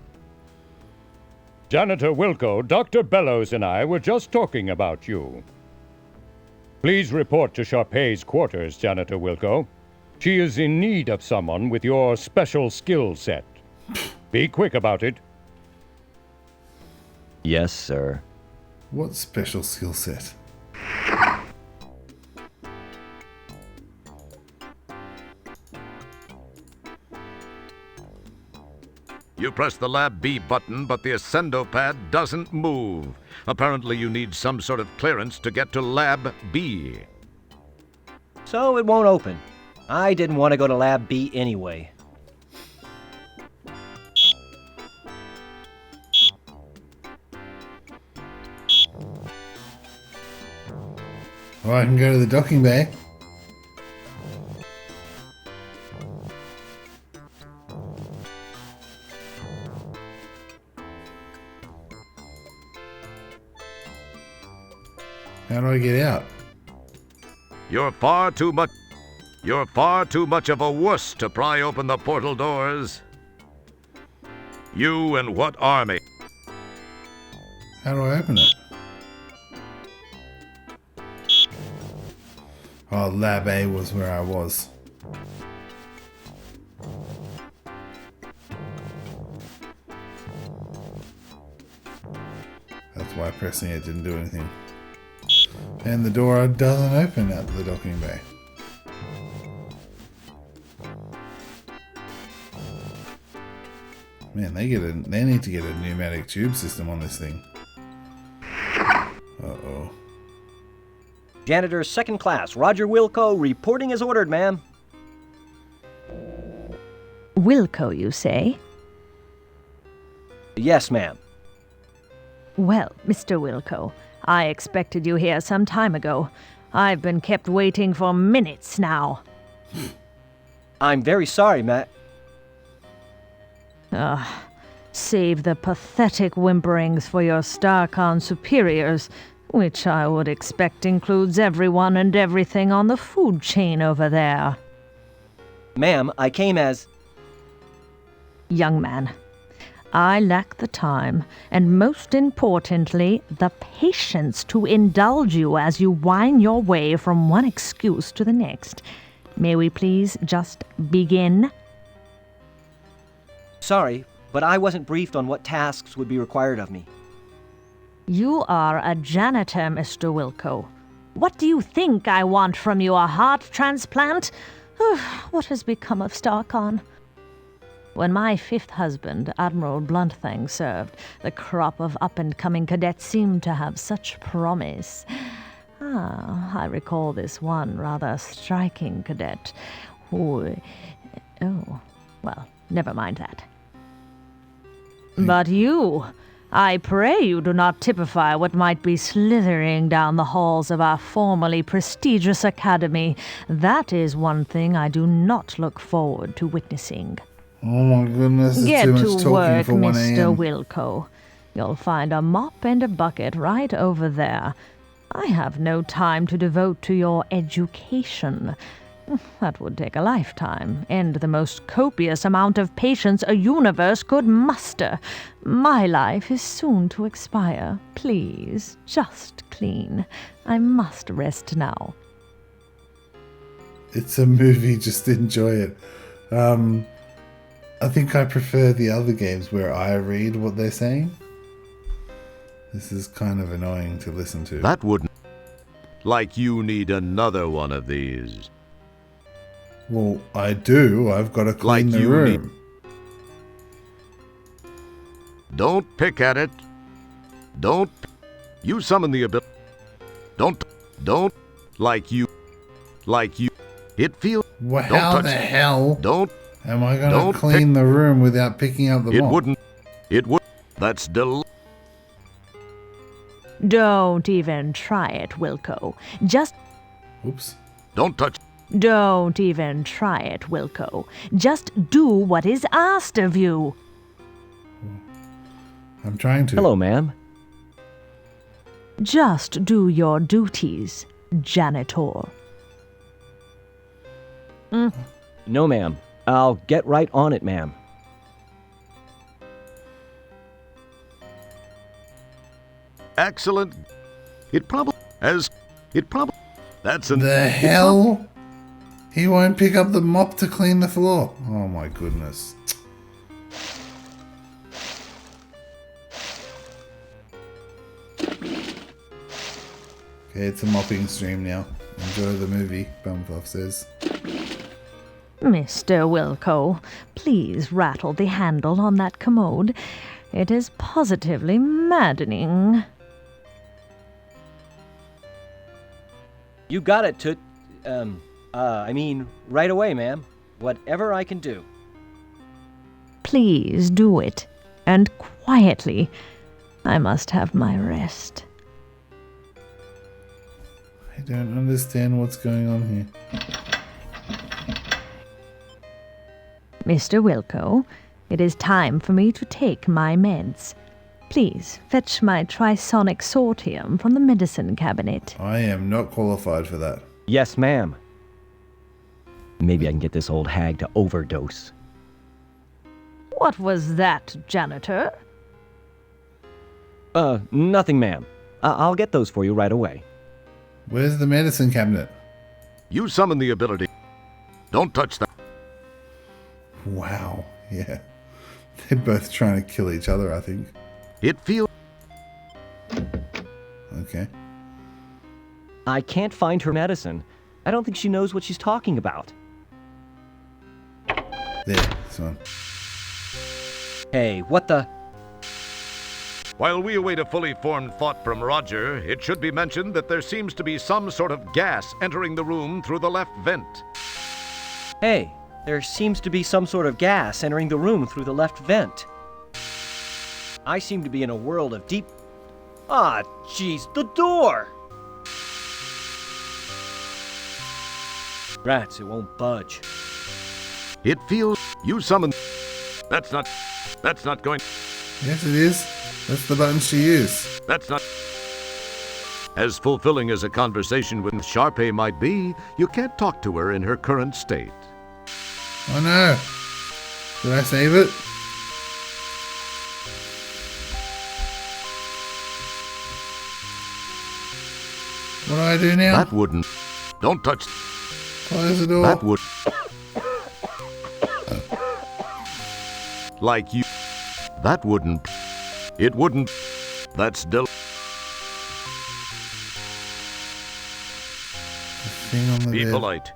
J: Janitor Wilco, Dr. Bellows and I were just talking about you. Please report to Sharpei's quarters, Janitor Wilco. She is in need of someone with your special skill set. Be quick about it.
C: Yes, sir.
A: What special skill set?
B: You press the Lab B button, but the Ascendo pad doesn't move. Apparently you need some sort of clearance to get to Lab B.
F: So it won't open. I didn't want to go to Lab B anyway.
A: Oh, I can go to the docking bay. How do I get out?
B: You're far too much of a wuss to pry open the portal doors. You and what army?
A: How do I open it? Oh, Lab A was where I was. That's why pressing it didn't do anything. And the door doesn't open out to the docking bay. Man, they need to get a pneumatic tube system on this thing. Uh-oh.
F: Janitor second class, Roger Wilco, reporting as ordered, ma'am.
E: Wilco, you say?
F: Yes, ma'am.
E: Well, Mr. Wilco, I expected you here some time ago. I've been kept waiting for minutes now.
F: I'm very sorry, Matt.
E: Save the pathetic whimperings for your StarCon superiors, which I would expect includes everyone and everything on the food chain over there.
F: Ma'am, I came as...
E: Young man, I lack the time, and most importantly, the patience to indulge you as you wind your way from one excuse to the next. May we please just begin?
F: Sorry, but I wasn't briefed on what tasks would be required of me.
E: You are a janitor, Mr. Wilco. What do you think I want from you, a heart transplant? What has become of StarCon? When my fifth husband, Admiral Bluntthang, served, the crop of up-and-coming cadets seemed to have such promise. I recall this one rather striking cadet who... Oh, well, never mind that. But you... I pray you do not typify what might be slithering down the halls of our formerly prestigious academy. That is one thing I do not look forward to witnessing.
A: Oh my goodness, it's
E: Get
A: too much
E: to
A: talking
E: work,
A: for 1
E: Mr.
A: a.m.
E: Wilco. You'll find a mop and a bucket right over there. I have no time to devote to your education. That would take a lifetime, and the most copious amount of patience a universe could muster. My life is soon to expire. Please, just clean. I must rest now.
A: It's a movie, just enjoy it. I think I prefer the other games where I read what they're saying. This is kind of annoying to listen to.
B: That wouldn't... Like you need another one of these.
A: Well, I do. I've got to clean the room.
B: Don't pick at it. Don't. You summon the ability. Don't. Like you. It feels.
A: Well, how the hell
B: don't
A: am I going to clean the room without picking up the mop?
B: It would. That's
E: Don't even try it, Wilco. Just...
A: Oops.
B: Don't touch.
E: Don't even try it, Wilco. Just do what is asked of you.
A: I'm trying to.
F: Hello, ma'am.
E: Just do your duties, janitor.
F: No, ma'am. I'll get right on it, ma'am.
B: Excellent. That's
A: the hell? He won't pick up the mop to clean the floor. Oh my goodness. Okay, it's a mopping stream now. Enjoy the movie, Bumpuff says.
E: Mr. Wilco, please rattle the handle on that commode. It is positively maddening.
F: You got it, right away, ma'am. Whatever I can do.
E: Please do it, and quietly. I must have my rest.
A: I don't understand what's going on here.
E: Mr. Wilco, it is time for me to take my meds. Please, fetch my trisonic sortium from the medicine cabinet.
A: I am not qualified for that.
F: Yes, ma'am. Maybe I can get this old hag to overdose.
E: What was that, janitor?
F: Nothing, ma'am. I'll get those for you right away.
A: Where's the medicine cabinet?
B: You summon the ability. Don't touch that.
A: Wow, yeah. They're both trying to kill each other, I think.
B: It feels...
A: Okay.
F: I can't find her medicine. I don't think she knows what she's talking about.
A: There, this one.
F: Hey, what the...
B: While we await a fully formed thought from Roger, it should be mentioned that there seems to be some sort of gas entering the room through the left vent.
F: Hey, there seems to be some sort of gas entering the room through the left vent. I seem to be in a world of deep... Ah, jeez, the door! Rats, it won't budge.
B: It feels... You summon... That's not going...
A: Yes, it is. That's the button she used.
B: That's not... As fulfilling as a conversation with Sharpei might be, you can't talk to her in her current state.
A: Oh no! Did I save it? What do I do now?
B: That wouldn't... Don't touch...
A: Close the door.
B: That would... Like you... That wouldn't... It wouldn't... That's
A: The thing on the
B: Be
A: bed.
B: polite.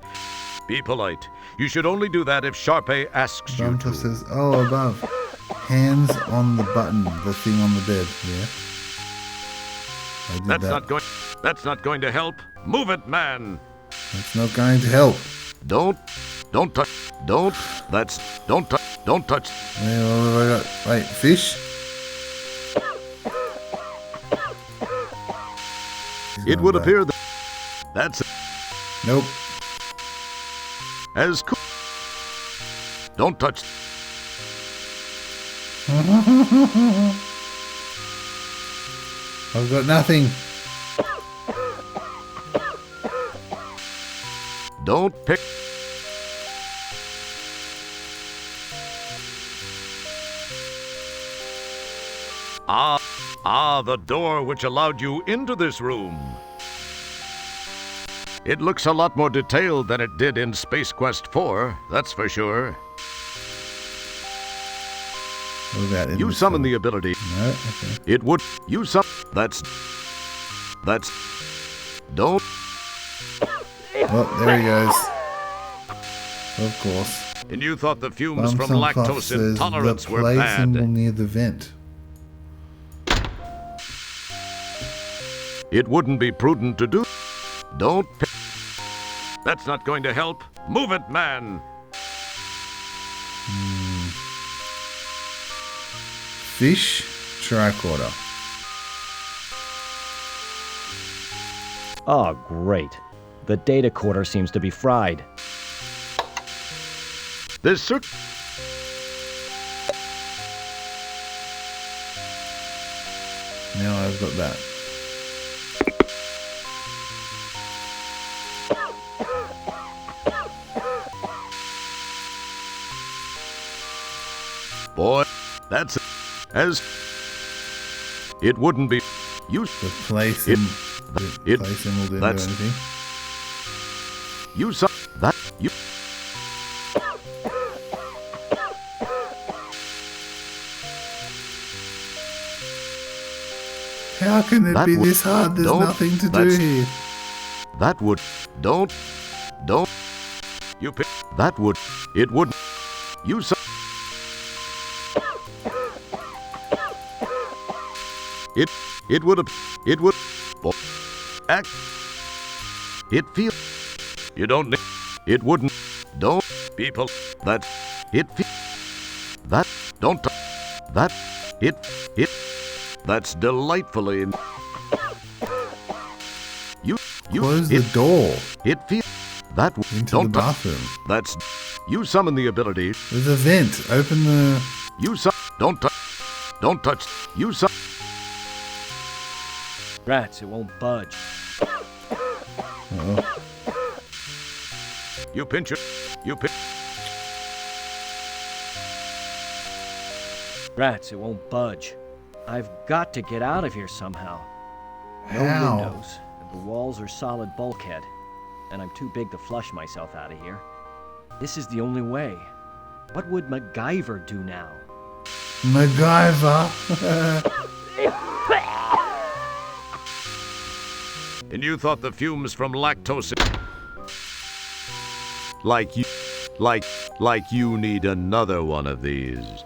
B: Be polite. You should only do that if Sharpei asks you
A: Bumper
B: to.
A: says, oh, above. Hands on the button, the thing on the bed, yeah? I did that.
B: That's not going to help. Move it, man.
A: That's not going to help.
B: Don't touch. Don't touch. Don't
A: Wait, what have I got? Wait, fish?
B: It would appear that... That's...
A: Nope.
B: As cool. Don't touch.
A: I've got nothing.
B: Don't pick. The door which allowed you into this room. It looks a lot more detailed than it did in Space Quest 4, that's for sure. You summon the ability.
A: No, okay.
B: It would. You summon. That's. Don't.
A: Oh, there he goes. Of course.
B: And you thought the fumes from
A: Bumson Puff
B: lactose
A: says
B: intolerance
A: the
B: were
A: play
B: bad.
A: symbol near the vent.
B: It wouldn't be prudent to do. Don't. That's not going to help. Move it, man.
A: Fish tricorder.
F: Oh, great. The data quarter seems to be fried.
B: This
A: Now I've got that.
B: Boy, that's as it wouldn't be. You
A: The play symbol. The play symbol didn't do anything.
B: You saw that you.
A: How can it
B: That
A: be
B: would-
A: this hard? There's
B: don't-
A: nothing to do
B: that's-
A: here.
B: That would. Don't. You pick. That would. It would. You saw. It would have. It would. Act. It feel. You don't need. It wouldn't. Don't. People. That. It feel. That. Don't. That. It. That's delightfully. You.
A: Close the door
B: It feel. That.
A: into
B: Don't.
A: the bathroom.
B: That's. You summon the ability.
A: There's a vent. Open the.
B: You don't touch. Don't touch. You
F: Rats, it won't budge.
A: Oh.
B: You pinch it. You pinch.
F: Rats, it won't budge. I've got to get out of here somehow. No
A: How?
F: windows, and the walls are solid bulkhead, and I'm too big to flush myself out of here. This is the only way. What would MacGyver do now?
A: MacGyver.
B: And you thought the fumes from lactose. Like you need another one of these.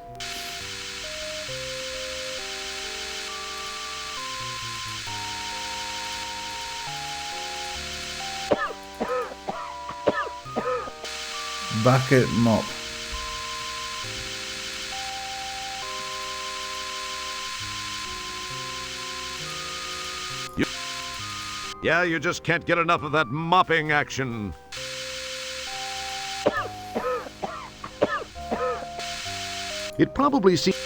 A: Bucket mop.
B: Yeah, you just can't get enough of that mopping action. It probably It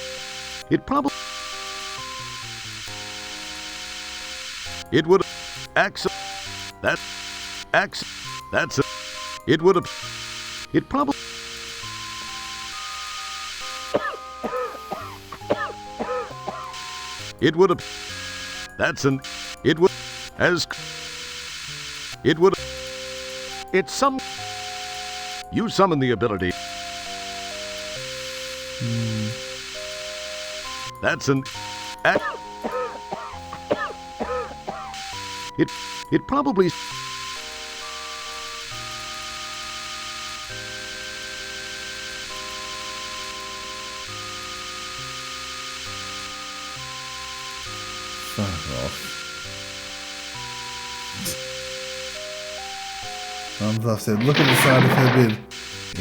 B: would accent. That's it. It would have. It probably. It would have. That's an. It would. As. It would. It's some. You summon the ability. That's an. It probably.
A: Fuck off. Thumbs said, look at the side of her bib.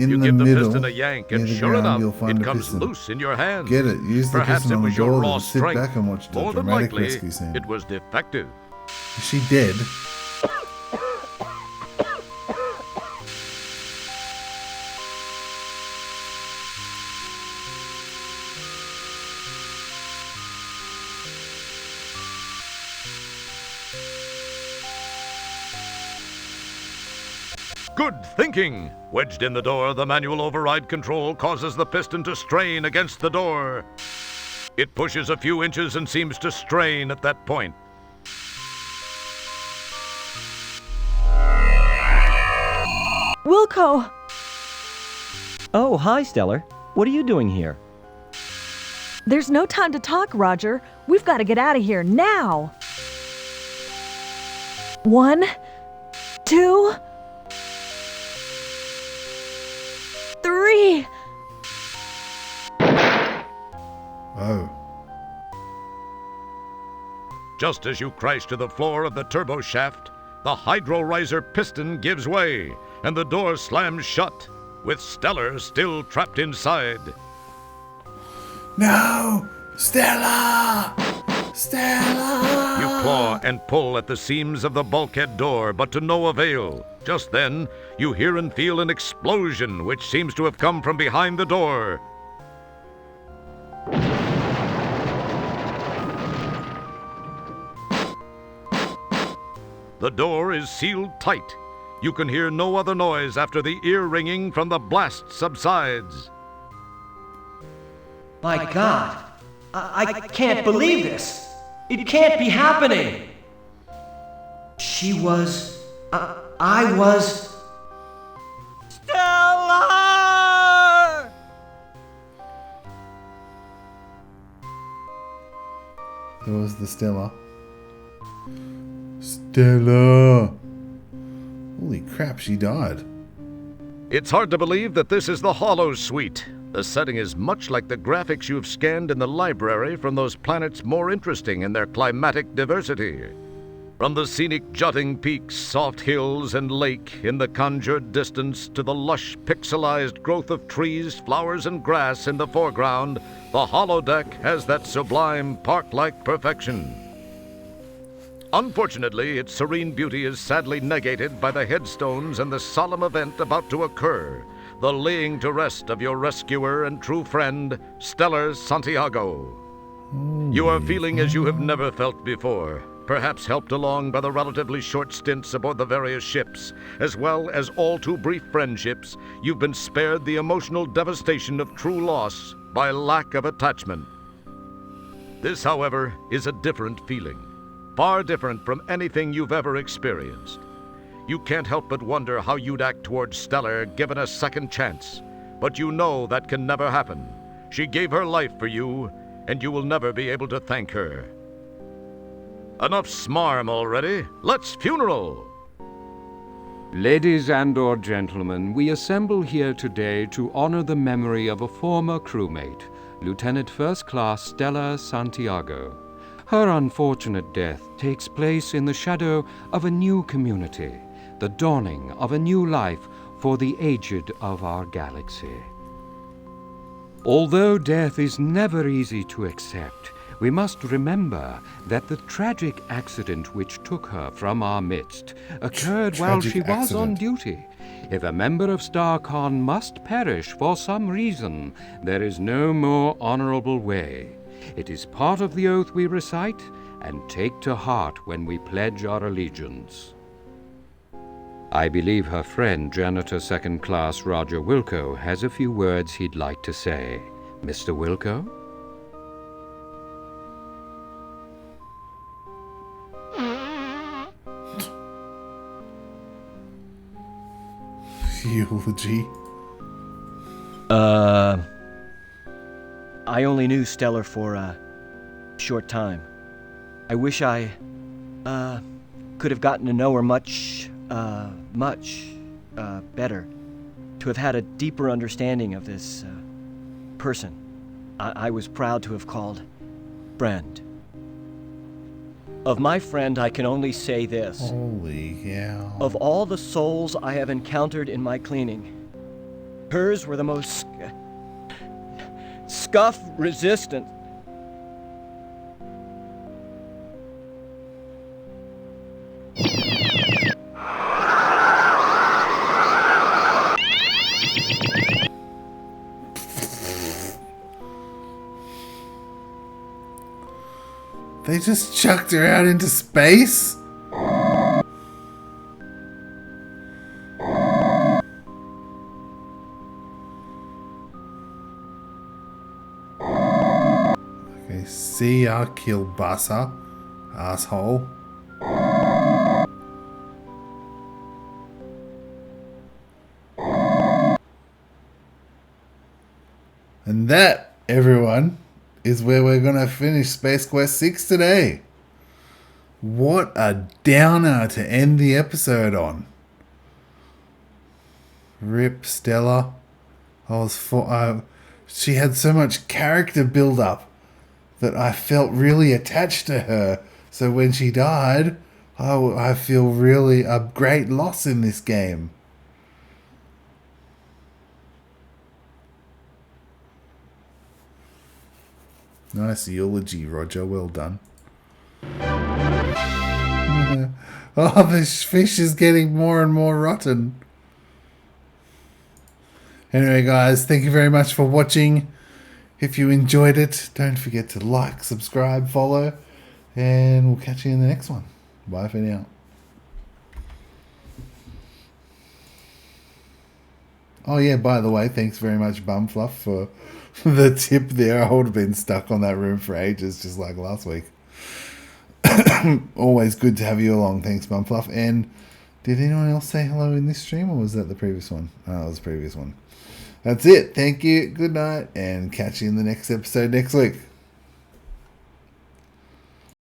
A: In
B: You
A: the
B: give the
A: middle,
B: piston a yank, and
A: near the
B: sure
A: ground,
B: enough,
A: you'll find
B: it
A: the
B: comes
A: piston.
B: loose in your hand.
A: Get it. Use the
B: Perhaps
A: piston
B: it
A: on the
B: was your
A: door,
B: raw
A: then sit
B: strength.
A: back and watch the
B: More than
A: dramatic
B: likely,
A: rescue scene.
B: it was defective.
A: Is she dead?
B: Good thinking! Wedged in the door, the manual override control causes the piston to strain against the door. It pushes a few inches and seems to strain at that point.
E: Wilco!
C: Oh, hi, Stellar. What are you doing here?
E: There's no time to talk, Roger. We've got to get out of here now. 1, 2, 3.
A: Oh.
B: Just as you crash to the floor of the turbo shaft, the hydro riser piston gives way, and the door slams shut, with Stellar still trapped inside.
A: No! Stella! Stella!
B: You claw and pull at the seams of the bulkhead door, but to no avail. Just then, you hear and feel an explosion, which seems to have come from behind the door. The door is sealed tight. You can hear no other noise after the ear ringing from the blast subsides.
F: My God! I can't believe this! It can't be happening! She was... I was... Stellar!
A: It was the Stella. Stella! Holy crap, she died.
B: It's hard to believe that this is the Hollow Suite. The setting is much like the graphics you've scanned in the library from those planets more interesting in their climatic diversity. From the scenic jutting peaks, soft hills, and lake in the conjured distance to the lush pixelized growth of trees, flowers, and grass in the foreground, the holodeck has that sublime park-like perfection. Unfortunately, its serene beauty is sadly negated by the headstones and the solemn event about to occur, the laying to rest of your rescuer and true friend, Stellar Santiago. You are feeling as you have never felt before, perhaps helped along by the relatively short stints aboard the various ships, as well as all too brief friendships. You've been spared the emotional devastation of true loss by lack of attachment. This, however, is a different feeling. Far different from anything you've ever experienced. You can't help but wonder how you'd act towards Stellar given a second chance. But you know that can never happen. She gave her life for you, and you will never be able to thank her. Enough smarm already. Let's funeral!
K: Ladies and/or gentlemen, we assemble here today to honor the memory of a former crewmate, Lieutenant First Class Stellar Santiago. Her unfortunate death takes place in the shadow of a new community, the dawning of a new life for the aged of our galaxy. Although death is never easy to accept, we must remember that the tragic accident which took her from our midst occurred while she was on duty. If a member of StarCon must perish for some reason, there is no more honorable way. It is part of the oath we recite and take to heart when we pledge our allegiance. I believe her friend, Janitor Second Class Roger Wilco, has a few words he'd like to say. Mr. Wilco?
A: Eulogy.
F: I only knew Stellar for a short time. I wish I, could have gotten to know her much better. To have had a deeper understanding of this, person. I was proud to have called friend. Of my friend, I can only say this.
A: Holy hell.
F: Of all the souls I have encountered in my cleaning, hers were the most scuff-resistant.
A: They just chucked her out into space? Okay, see ya, kielbasa, asshole. And that, everyone, is where we're going to finish Space Quest 6 today. What a downer to end the episode on. Rip Stella. She had so much character build-up that I felt really attached to her. So when she died, I feel really a great loss in this game. Nice eulogy, Roger. Well done. Oh, this fish is getting more and more rotten. Anyway, guys, thank you very much for watching. If you enjoyed it, don't forget to like, subscribe, follow, and we'll catch you in the next one. Bye for now. Oh yeah, by the way, thanks very much, Bumfluff, for the tip there. I would have been stuck on that room for ages, just like last week. Always good to have you along. Thanks, Bumfluff. And did anyone else say hello in this stream, or was that the previous one? Oh, it was the previous one. That's it. Thank you. Good night, and catch you in the next episode next week.